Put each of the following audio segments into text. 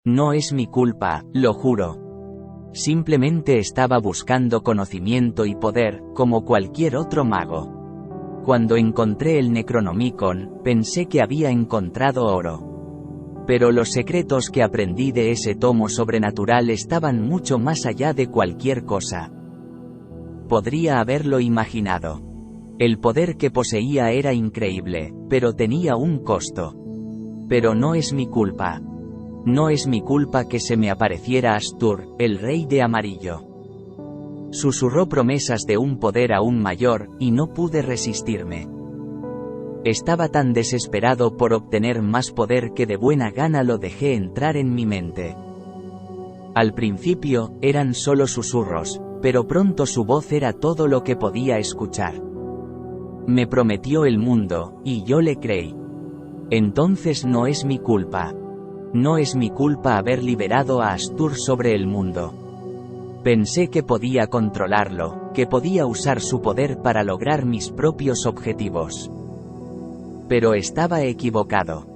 No es mi culpa, lo juro. Simplemente estaba buscando conocimiento y poder, como cualquier otro mago. Cuando encontré el Necronomicon, pensé que había encontrado oro. Pero los secretos que aprendí de ese tomo sobrenatural estaban mucho más allá de cualquier cosa. Podría haberlo imaginado. El poder que poseía era increíble, pero tenía un costo. Pero no es mi culpa. No es mi culpa que se me apareciera Astur, el rey de amarillo. Susurró promesas de un poder aún mayor, y no pude resistirme. Estaba tan desesperado por obtener más poder que de buena gana lo dejé entrar en mi mente. Al principio, eran solo susurros, pero pronto su voz era todo lo que podía escuchar. Me prometió el mundo, y yo le creí. Entonces no es mi culpa. No es mi culpa haber liberado a Astur sobre el mundo. Pensé que podía controlarlo, que podía usar su poder para lograr mis propios objetivos. Pero estaba equivocado.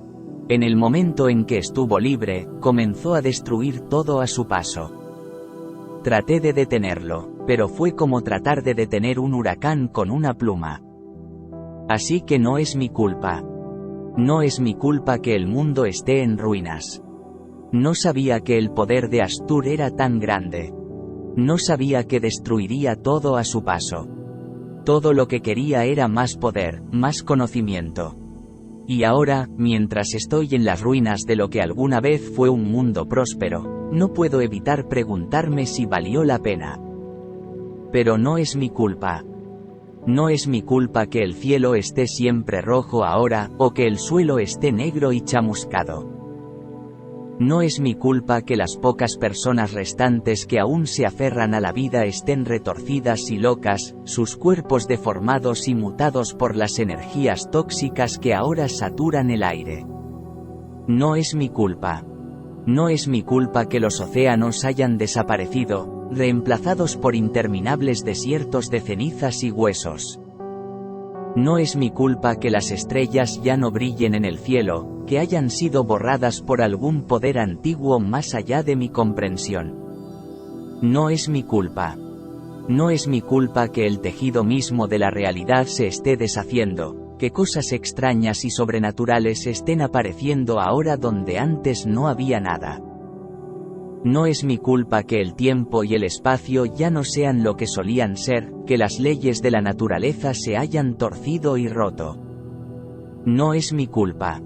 En el momento en que estuvo libre, comenzó a destruir todo a su paso. Traté de detenerlo, pero fue como tratar de detener un huracán con una pluma. Así que no es mi culpa. No es mi culpa que el mundo esté en ruinas. No sabía que el poder de Astur era tan grande. No sabía que destruiría todo a su paso. Todo lo que quería era más poder, más conocimiento. Y ahora, mientras estoy en las ruinas de lo que alguna vez fue un mundo próspero, no puedo evitar preguntarme si valió la pena. Pero no es mi culpa. No es mi culpa que el cielo esté siempre rojo ahora, o que el suelo esté negro y chamuscado. No es mi culpa que las pocas personas restantes que aún se aferran a la vida estén retorcidas y locas, sus cuerpos deformados y mutados por las energías tóxicas que ahora saturan el aire. No es mi culpa. No es mi culpa que los océanos hayan desaparecido, reemplazados por interminables desiertos de cenizas y huesos. No es mi culpa que las estrellas ya no brillen en el cielo, que hayan sido borradas por algún poder antiguo más allá de mi comprensión. No es mi culpa. No es mi culpa que el tejido mismo de la realidad se esté deshaciendo, que cosas extrañas y sobrenaturales estén apareciendo ahora donde antes no había nada. No es mi culpa que el tiempo y el espacio ya no sean lo que solían ser, que las leyes de la naturaleza se hayan torcido y roto. No es mi culpa.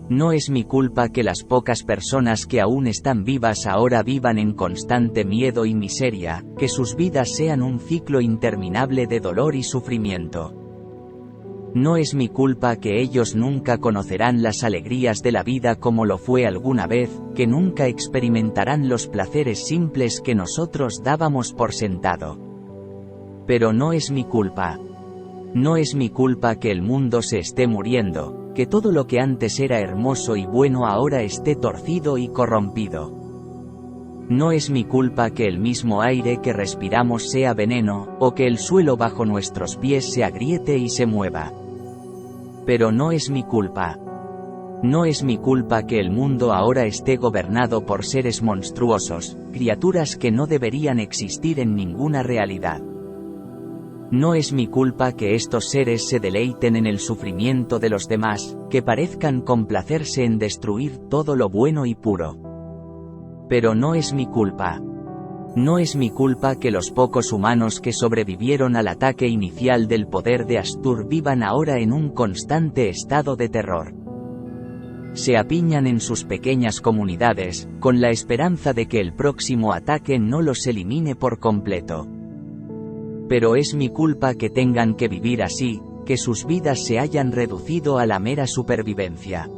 No es mi culpa que las pocas personas que aún están vivas ahora vivan en constante miedo y miseria, que sus vidas sean un ciclo interminable de dolor y sufrimiento. No es mi culpa que ellos nunca conocerán las alegrías de la vida como lo fue alguna vez, que nunca experimentarán los placeres simples que nosotros dábamos por sentado. Pero no es mi culpa. No es mi culpa que el mundo se esté muriendo, que todo lo que antes era hermoso y bueno ahora esté torcido y corrompido. No es mi culpa que el mismo aire que respiramos sea veneno, o que el suelo bajo nuestros pies se agriete y se mueva. Pero no es mi culpa. No es mi culpa que el mundo ahora esté gobernado por seres monstruosos, criaturas que no deberían existir en ninguna realidad. No es mi culpa que estos seres se deleiten en el sufrimiento de los demás, que parezcan complacerse en destruir todo lo bueno y puro. Pero no es mi culpa. No es mi culpa que los pocos humanos que sobrevivieron al ataque inicial del poder de Astur vivan ahora en un constante estado de terror. Se apiñan en sus pequeñas comunidades, con la esperanza de que el próximo ataque no los elimine por completo. Pero es mi culpa que tengan que vivir así, que sus vidas se hayan reducido a la mera supervivencia.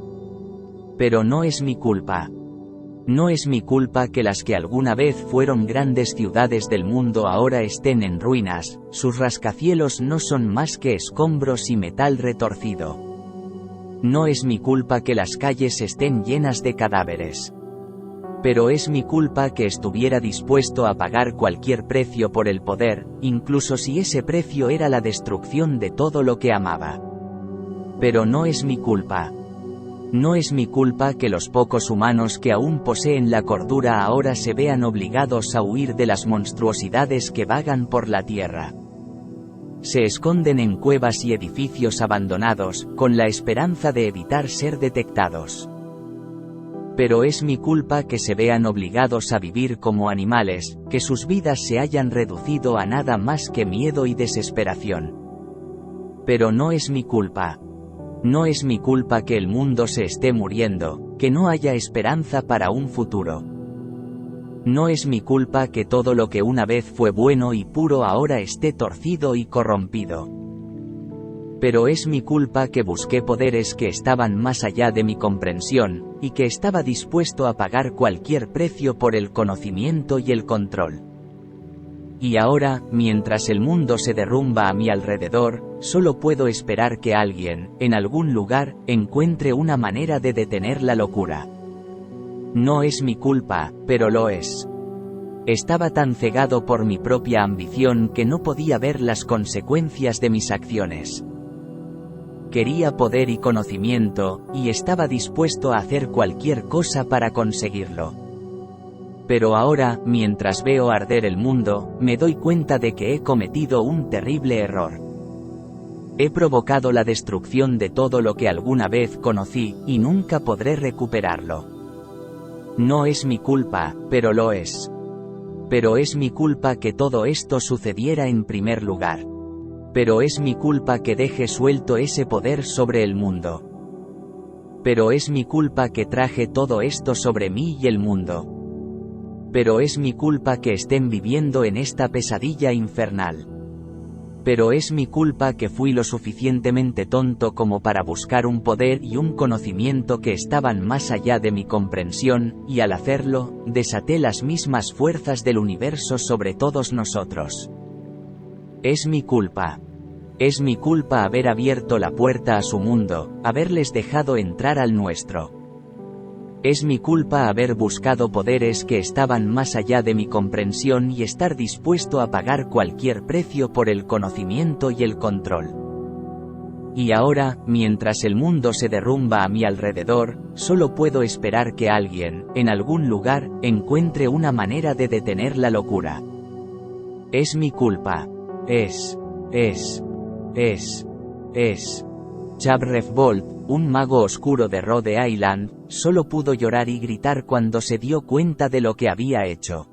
Pero no es mi culpa. No es mi culpa que las que alguna vez fueron grandes ciudades del mundo ahora estén en ruinas, sus rascacielos no son más que escombros y metal retorcido. No es mi culpa que las calles estén llenas de cadáveres. Pero es mi culpa que estuviera dispuesto a pagar cualquier precio por el poder, incluso si ese precio era la destrucción de todo lo que amaba. Pero no es mi culpa. No es mi culpa que los pocos humanos que aún poseen la cordura ahora se vean obligados a huir de las monstruosidades que vagan por la tierra. Se esconden en cuevas y edificios abandonados, con la esperanza de evitar ser detectados. Pero es mi culpa que se vean obligados a vivir como animales, que sus vidas se hayan reducido a nada más que miedo y desesperación. Pero no es mi culpa. No es mi culpa que el mundo se esté muriendo, que no haya esperanza para un futuro. No es mi culpa que todo lo que una vez fue bueno y puro ahora esté torcido y corrompido. Pero es mi culpa que busqué poderes que estaban más allá de mi comprensión, y que estaba dispuesto a pagar cualquier precio por el conocimiento y el control. Y ahora, mientras el mundo se derrumba a mi alrededor, solo puedo esperar que alguien, en algún lugar, encuentre una manera de detener la locura. No es mi culpa, pero lo es. Estaba tan cegado por mi propia ambición que no podía ver las consecuencias de mis acciones. Quería poder y conocimiento, y estaba dispuesto a hacer cualquier cosa para conseguirlo. Pero ahora, mientras veo arder el mundo, me doy cuenta de que he cometido un terrible error. He provocado la destrucción de todo lo que alguna vez conocí, y nunca podré recuperarlo. No es mi culpa, pero lo es. Pero es mi culpa que todo esto sucediera en primer lugar. Pero es mi culpa que deje suelto ese poder sobre el mundo. Pero es mi culpa que traje todo esto sobre mí y el mundo. Pero es mi culpa que estén viviendo en esta pesadilla infernal. Pero es mi culpa que fui lo suficientemente tonto como para buscar un poder y un conocimiento que estaban más allá de mi comprensión, y al hacerlo, desaté las mismas fuerzas del universo sobre todos nosotros. Es mi culpa. Es mi culpa haber abierto la puerta a su mundo, haberles dejado entrar al nuestro. Es mi culpa haber buscado poderes que estaban más allá de mi comprensión y estar dispuesto a pagar cualquier precio por el conocimiento y el control. Y ahora, mientras el mundo se derrumba a mi alrededor, solo puedo esperar que alguien, en algún lugar, encuentre una manera de detener la locura. Es mi culpa. Es. Chabrefbolt, un mago oscuro de Rhode Island, solo pudo llorar y gritar cuando se dio cuenta de lo que había hecho.